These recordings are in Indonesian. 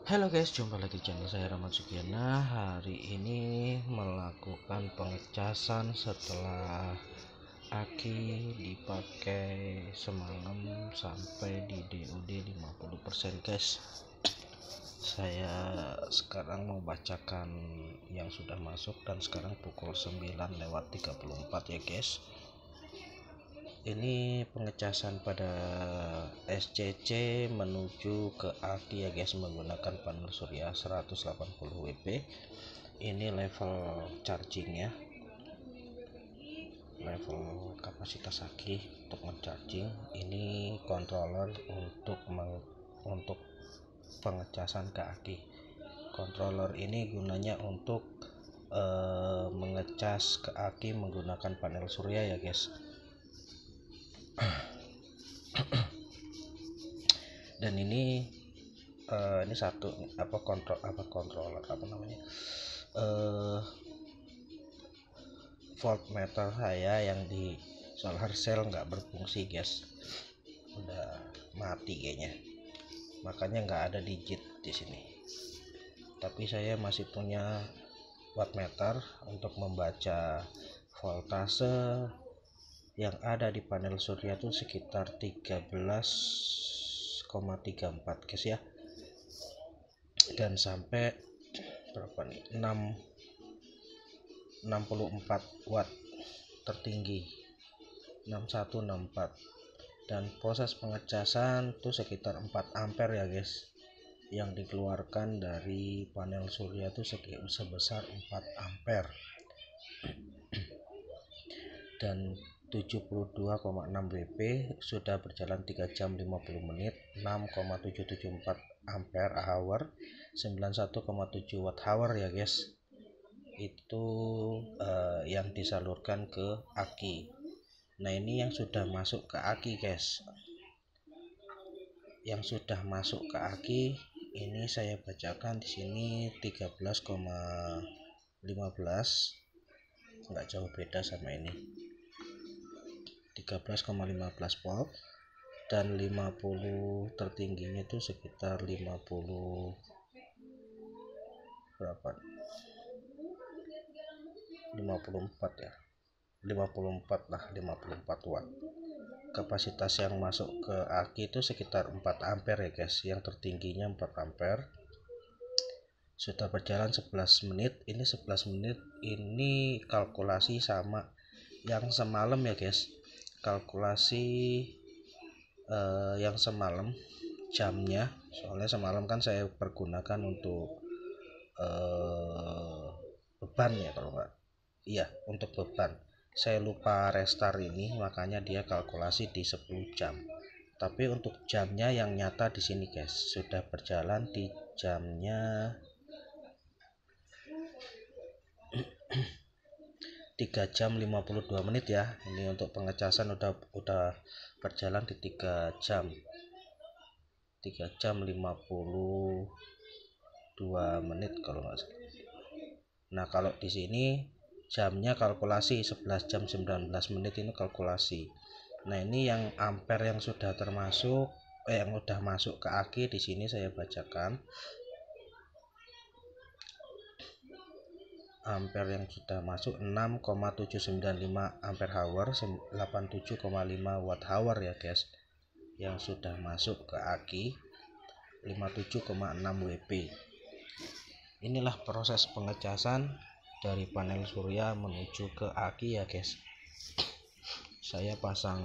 Halo guys, jumpa lagi di channel saya Rahmat Sugiana. Hari ini melakukan pengecasan setelah aki dipakai semalam sampai di DOD 50% guys. Saya sekarang mau bacakan yang sudah masuk dan sekarang pukul 9:34 ya guys. Ini pengecasan pada SCC menuju ke aki ya guys, menggunakan panel surya 180 WP. Ini level chargingnya, level kapasitas aki untuk charging. Ini controller untuk pengecasan ke aki. Controller ini gunanya untuk mengecas ke aki menggunakan panel surya ya guys. Dan ini satu controller voltmeter saya yang di solar cell nggak berfungsi guys, udah mati kayaknya, makanya nggak ada digit di sini. Tapi saya masih punya wattmeter untuk membaca voltase yang ada di panel surya itu sekitar 13,34 guys ya, dan sampai berapa nih, 64 watt tertinggi 6164, dan proses pengecasan itu sekitar 4 ampere ya guys, yang dikeluarkan dari panel surya itu sebesar 4 ampere dan 72,6 WP. Sudah berjalan 3 jam 50 menit, 6,774 ampere hour, 91,7 watt hour ya guys. Itu yang disalurkan ke aki. Nah, ini yang sudah masuk ke aki guys. Yang sudah masuk ke aki ini saya bacakan di sini 13,15, nggak jauh beda sama ini, 13,15 volt, dan 50 tertingginya itu sekitar 50 berapa, 54 ya, 54 lah, 54 watt. Kapasitas yang masuk ke aki itu sekitar 4 ampere ya guys, yang tertingginya 4 ampere. Sudah berjalan 11 menit. Ini 11 menit ini kalkulasi sama yang semalam ya guys. Kalkulasi yang semalam jamnya, soalnya semalam kan saya pergunakan untuk beban ya, kalau nggak, iya untuk beban. Saya lupa restart ini, makanya dia kalkulasi di 10 jam. Tapi untuk jamnya yang nyata di sini guys, sudah berjalan di jamnya 3 jam 52 menit ya. Ini untuk pengecasan udah berjalan di 3 jam 52 menit kalau nggak salah. Nah, kalau di sini jamnya kalkulasi 11 jam 19 menit, ini kalkulasi. Nah, ini yang ampere yang sudah termasuk yang udah masuk ke aki di sini saya bacakan. Ampere yang sudah masuk 6,795 ampere hour, 87,5 watt hour ya guys, yang sudah masuk ke aki 57,6 WP. Inilah proses pengecasan dari panel surya menuju ke aki ya guys. Saya pasang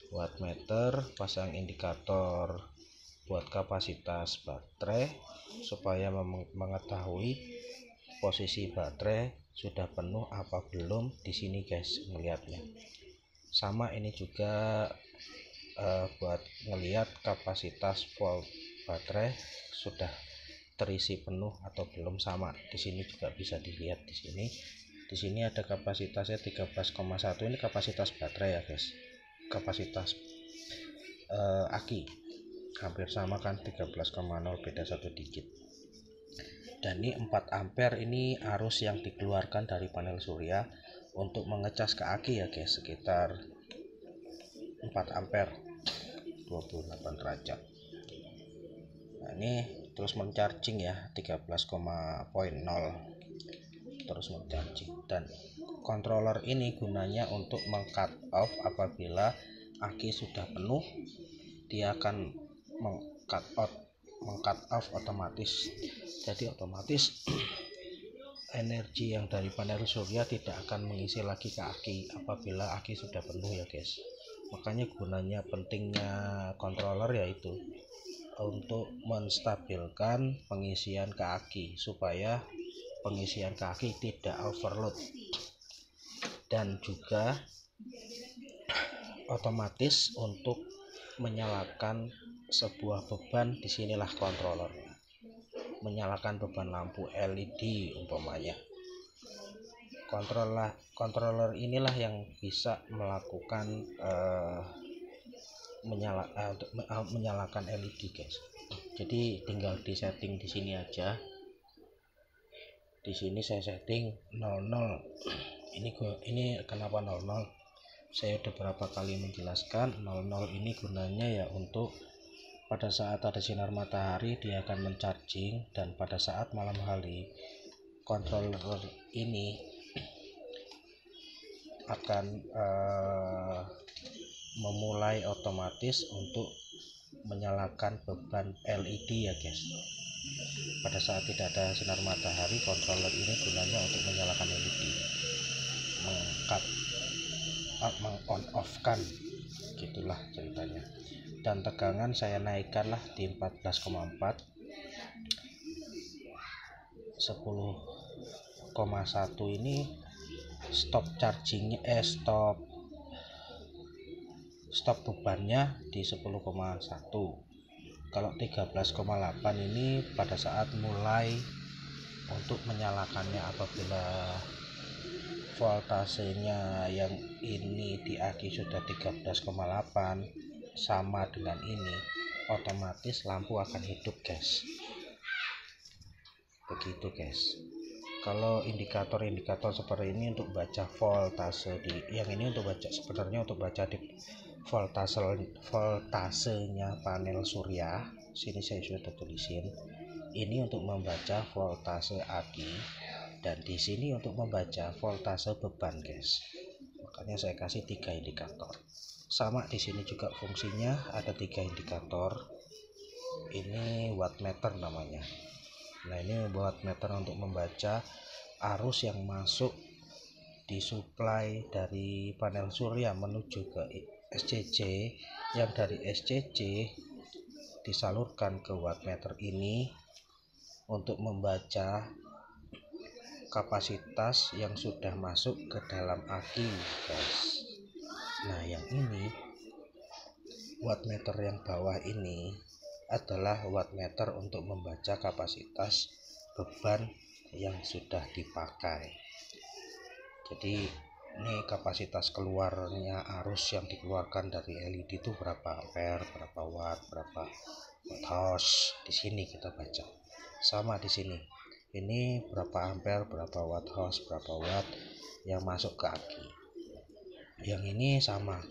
wattmeter, pasang indikator buat kapasitas baterai supaya mengetahui posisi baterai sudah penuh apa belum di sini guys melihatnya. Sama ini juga buat ngelihat kapasitas volt baterai sudah terisi penuh atau belum, sama di sini juga bisa dilihat. Di sini ada kapasitasnya 13,1, ini kapasitas baterai ya guys. Kapasitas aki hampir sama kan, 13,0, beda 1 digit. Dan ini 4 ampere ini arus yang dikeluarkan dari panel surya untuk mengecas ke aki ya guys, sekitar 4 ampere 28 derajat. Nah, ini terus mencharging ya 13,0 terus mencharging. Dan controller ini gunanya untuk meng-cut off apabila aki sudah penuh, dia akan meng-cut off otomatis. Jadi otomatis energi yang dari panel surya tidak akan mengisi lagi ke aki apabila aki sudah penuh ya guys. Makanya gunanya pentingnya controller yaitu untuk menstabilkan pengisian ke aki supaya pengisian ke aki tidak overload, dan juga otomatis untuk menyalakan sebuah beban. Disinilah controllernya, menyalakan beban lampu LED umpamanya. Controller inilah yang bisa melakukan menyalakan LED guys. Jadi tinggal di setting di sini aja. Di sini saya setting 00. Ini kenapa 00? Saya udah beberapa kali menjelaskan 00 ini gunanya ya untuk pada saat ada sinar matahari dia akan mencharging, dan pada saat malam hari controller ini akan memulai otomatis untuk menyalakan beban LED ya guys. Pada saat tidak ada sinar matahari, controller ini gunanya untuk menyalakan LED, meng-on off kan, gitulah ceritanya. Dan tegangan saya naikkan lah di 14,4, 10,1 ini stop chargingnya, stop bebannya di 10,1. Kalau 13,8 ini pada saat mulai untuk menyalakannya apabila voltasenya yang ini di aki sudah 13,8 sama dengan ini, otomatis lampu akan hidup guys. Begitu guys. Kalau indikator seperti ini untuk baca voltase yang ini untuk baca, sebenarnya untuk baca di voltasenya panel surya. Sini saya sudah tulisin. Ini untuk membaca voltase aki, dan di sini untuk membaca voltase beban guys. Makanya saya kasih 3 indikator. Sama di sini juga fungsinya ada 3 indikator. Ini wattmeter namanya. Nah, ini wattmeter untuk membaca arus yang masuk disuplai dari panel surya menuju ke SCC, yang dari SCC disalurkan ke wattmeter ini untuk membaca kapasitas yang sudah masuk ke dalam aki guys. Nah, yang ini wattmeter yang bawah ini adalah wattmeter untuk membaca kapasitas beban yang sudah dipakai. Jadi ini kapasitas keluarnya arus yang dikeluarkan dari LED itu berapa ampere, berapa watt, berapa watt-hours. Di sini kita baca. Sama di sini. Ini berapa ampere, berapa watt-hours, berapa watt yang masuk ke aki. Yang ini sama,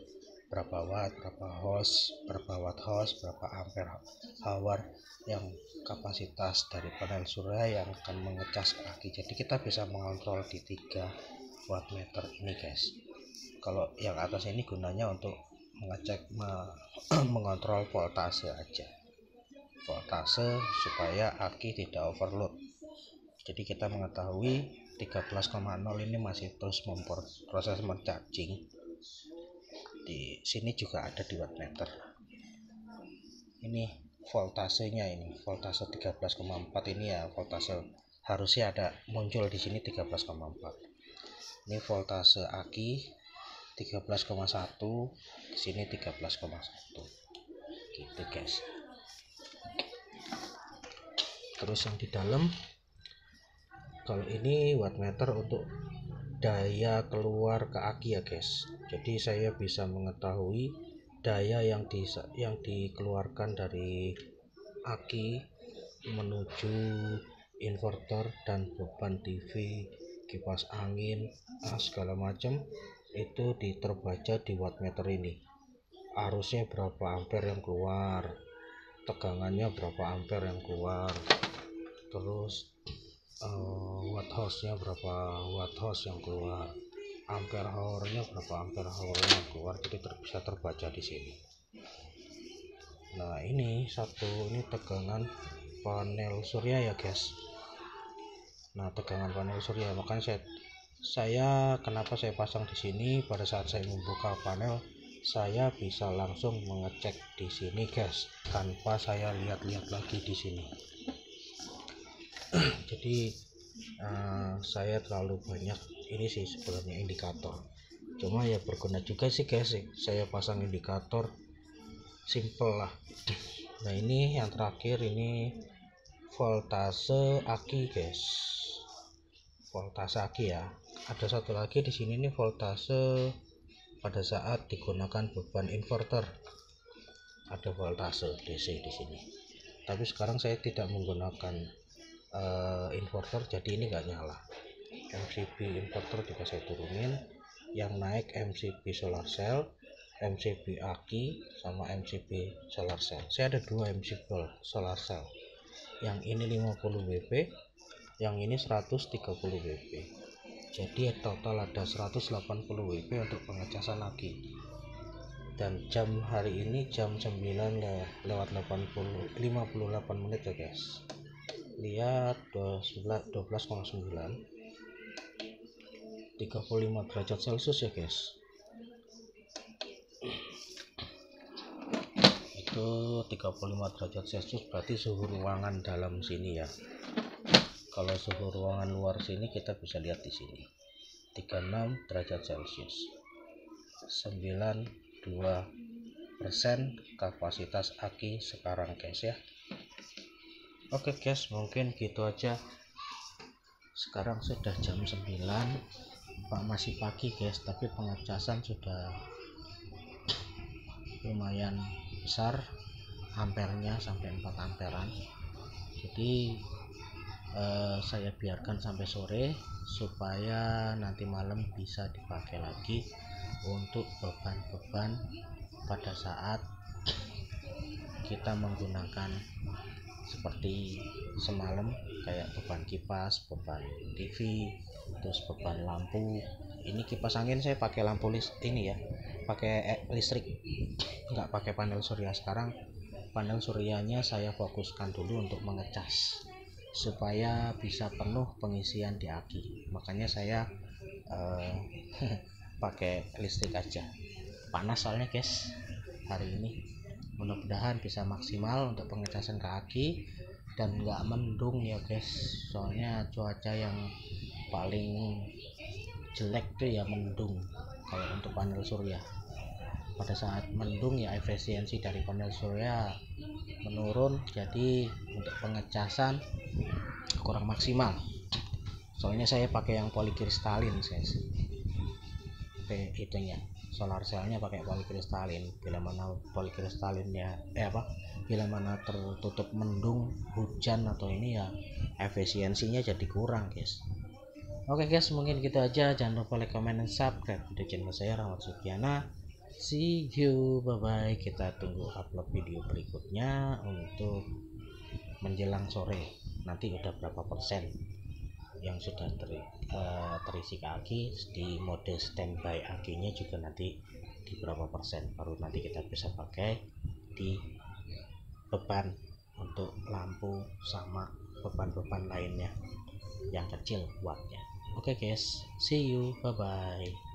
berapa watt, berapa hours, berapa watt-hours, berapa ampere hour yang kapasitas dari panel surya yang akan mengecas ke aki. Jadi kita bisa mengontrol di 3 wattmeter ini guys. Kalau yang atas ini gunanya untuk mengecek mengontrol voltase aja, voltase supaya aki tidak overload. Jadi kita mengetahui 13,0 ini masih terus proses mencharging. Di sini juga ada di wattmeter. Ini voltasenya, ini voltase 13,4 ini ya, voltase harusnya ada muncul di sini 13,4. Ini voltase aki 13,1, di sini 13,1. Gitu guys. Terus yang di dalam, kalau ini wattmeter untuk daya keluar ke aki ya guys. Jadi saya bisa mengetahui daya yang dikeluarkan dari aki menuju inverter dan beban TV, kipas angin, segala macam itu terbaca di wattmeter ini. Arusnya berapa ampere yang keluar, tegangannya berapa ampere yang keluar, terus watt house-nya berapa watt house yang keluar, ampere hour-nya berapa ampere hour yang keluar, jadi bisa terbaca di sini. Nah ini tegangan panel surya ya guys. Nah tegangan panel surya, makanya saya kenapa saya pasang di sini. Pada saat saya membuka panel, saya bisa langsung mengecek di sini guys, tanpa saya lihat-lihat lagi di sini. Jadi saya terlalu banyak ini sih sebenarnya indikator, cuma ya berguna juga sih guys. Saya pasang indikator simple lah. Nah ini yang terakhir, ini voltase aki guys, voltase aki ya. Ada satu lagi di sini nih, voltase pada saat digunakan beban inverter. Ada voltase DC di sini. Tapi sekarang saya tidak menggunakan inverter, jadi ini nggak nyala. MCB inverter juga saya turunin. Yang naik MCB solar cell, MCB aki, sama MCB solar cell. Saya ada dua MCB solar cell. Yang ini 50 W, yang ini 130 W. Jadi total ada 180 W untuk pengecasan aki. Dan jam hari ini jam 9 lewat 58 menit ya guys. Lihat 12,9, 35 derajat Celcius ya guys. Itu 35 derajat Celcius berarti suhu ruangan dalam sini ya. Kalau suhu ruangan luar sini kita bisa lihat di sini 36 derajat Celcius. 92% kapasitas aki sekarang guys ya. Oke guys, mungkin gitu aja. Sekarang sudah jam 9, Pak, masih pagi guys, tapi pengecasan sudah lumayan besar, ampernya sampai 4 amperan. Jadi saya biarkan sampai sore supaya nanti malam bisa dipakai lagi untuk beban-beban pada saat kita menggunakan seperti semalam, kayak beban kipas, beban TV, terus beban lampu. Ini kipas angin saya pakai lampu ini ya, pakai listrik, nggak pakai panel surya. Sekarang panel suryanya saya fokuskan dulu untuk mengecas supaya bisa penuh pengisian di aki. Makanya saya pakai listrik aja. Panas soalnya guys hari ini. Mudah-mudahan bisa maksimal untuk pengecasan ke aki dan nggak mendung ya guys, soalnya cuaca yang paling jelek tuh ya mendung. Kalau untuk panel surya, pada saat mendung ya efisiensi dari panel surya menurun, jadi untuk pengecasan kurang maksimal. Soalnya saya pakai yang polikristalin guys, itunya solar cellnya pakai polikristalin. Bila mana polikristalinnya bila mana tertutup mendung, hujan atau ini ya efisiensinya jadi kurang guys. Oke guys, mungkin gitu aja. Jangan lupa like, comment, dan subscribe di channel saya, Rahmat Sugiana. See you, bye bye. Kita tunggu upload video berikutnya untuk menjelang sore. Nanti udah berapa persen yang sudah terisi ke aki, di mode standby akinya juga nanti di berapa persen, baru nanti kita bisa pakai di beban untuk lampu sama beban-beban lainnya yang kecil wattnya. Oke guys, see you, bye bye.